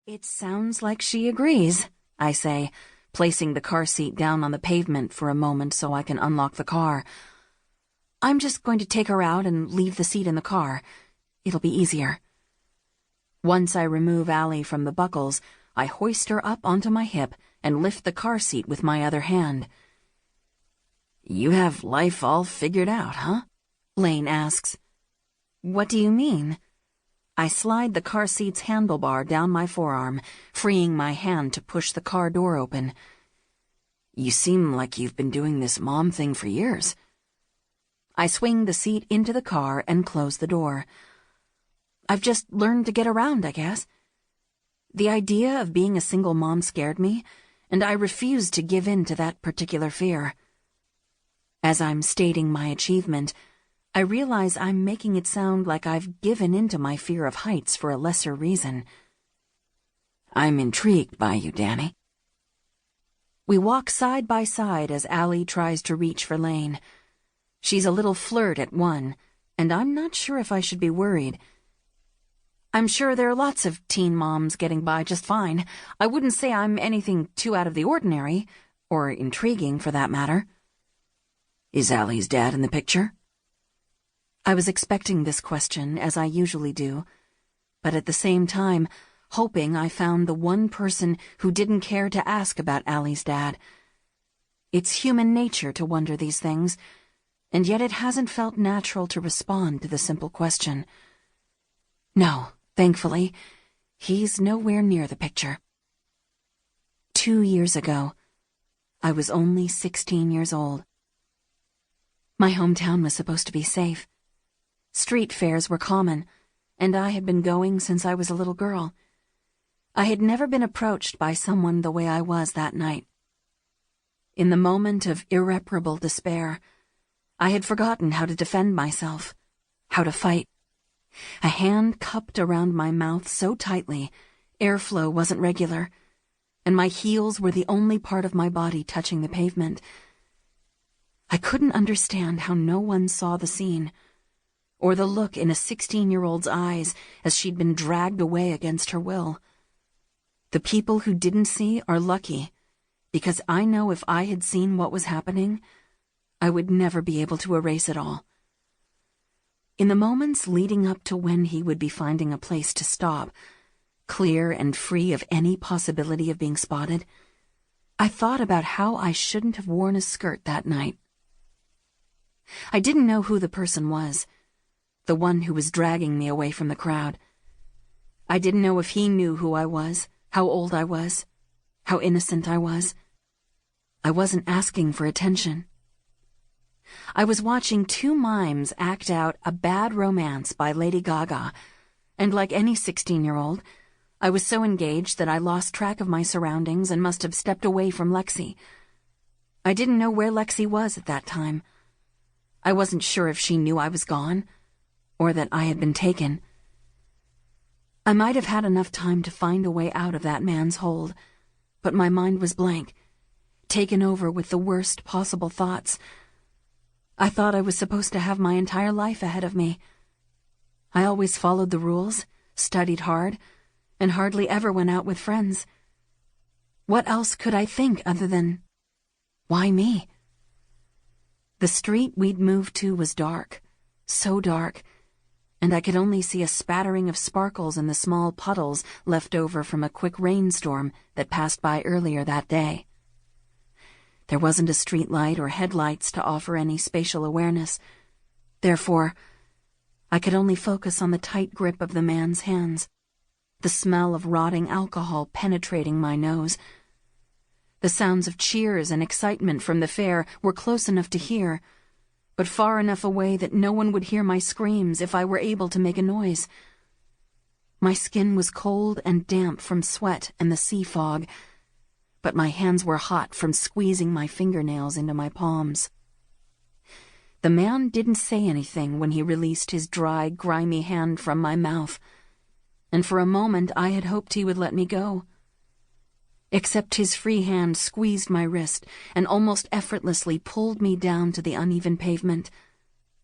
It sounds like she agrees, I say, placing the car seat down on the pavement for a moment so I can unlock the car. I'm just going to take her out and leave the seat in the car. It'll be easier. Once I remove Allie from the buckles, I hoist her up onto my hip and lift the car seat with my other hand. You have life all figured out, huh? Layne asks. What do you mean? I slide the car seat's handlebar down my forearm, freeing my hand to push the car door open. You seem like you've been doing this mom thing for years. I swing the seat into the car and close the door. I've just learned to get around, I guess. The idea of being a single mom scared me, and I refused to give in to that particular fear. As I'm stating my achievement, I realize I'm making it sound like I've given into my fear of heights for a lesser reason. I'm intrigued by you, Danny. We walk side by side as Allie tries to reach for Layne. She's a little flirt at one, and I'm not sure if I should be worried. I'm sure there are lots of teen moms getting by just fine. I wouldn't say I'm anything too out of the ordinary, or intriguing for that matter. Is Allie's dad in the picture? I was expecting this question, as I usually do, but at the same time, hoping I found the one person who didn't care to ask about Allie's dad. It's human nature to wonder these things, and yet it hasn't felt natural to respond to the simple question. No, thankfully, he's nowhere near the picture. 2 years ago, I was only 16 years old. My hometown was supposed to be safe. Street fairs were common, and I had been going since I was a little girl. I had never been approached by someone the way I was that night. In the moment of irreparable despair, I had forgotten how to defend myself, how to fight. A hand cupped around my mouth so tightly, airflow wasn't regular, and my heels were the only part of my body touching the pavement. I couldn't understand how no one saw the scene, or the look in a 16-year-old's eyes as she'd been dragged away against her will. The people who didn't see are lucky, because I know if I had seen what was happening, I would never be able to erase it all. In the moments leading up to when he would be finding a place to stop, clear and free of any possibility of being spotted, I thought about how I shouldn't have worn a skirt that night. I didn't know who the person was, the one who was dragging me away from the crowd. I didn't know if he knew who I was, how old I was, how innocent I was. I wasn't asking for attention. I was watching two mimes act out A Bad Romance by Lady Gaga, and like any 16-year-old, I was so engaged that I lost track of my surroundings and must have stepped away from Lexi. I didn't know where Lexi was at that time. I wasn't sure if she knew I was gone, or that I had been taken. I might have had enough time to find a way out of that man's hold, but my mind was blank, taken over with the worst possible thoughts. I thought I was supposed to have my entire life ahead of me. I always followed the rules, studied hard, and hardly ever went out with friends. What else could I think other than, why me? The street we'd moved to was dark, so dark, and I could only see a spattering of sparkles in the small puddles left over from a quick rainstorm that passed by earlier that day. There wasn't a street light or headlights to offer any spatial awareness. Therefore, I could only focus on the tight grip of the man's hands, the smell of rotting alcohol penetrating my nose. The sounds of cheers and excitement from the fair were close enough to hear, but far enough away that no one would hear my screams if I were able to make a noise. My skin was cold and damp from sweat and the sea fog, but my hands were hot from squeezing my fingernails into my palms. The man didn't say anything when he released his dry, grimy hand from my mouth, and for a moment I had hoped he would let me go. Except his free hand squeezed my wrist and almost effortlessly pulled me down to the uneven pavement.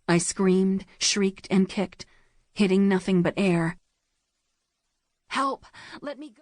I screamed, shrieked, and kicked, hitting nothing but air. "Help! Let me go!"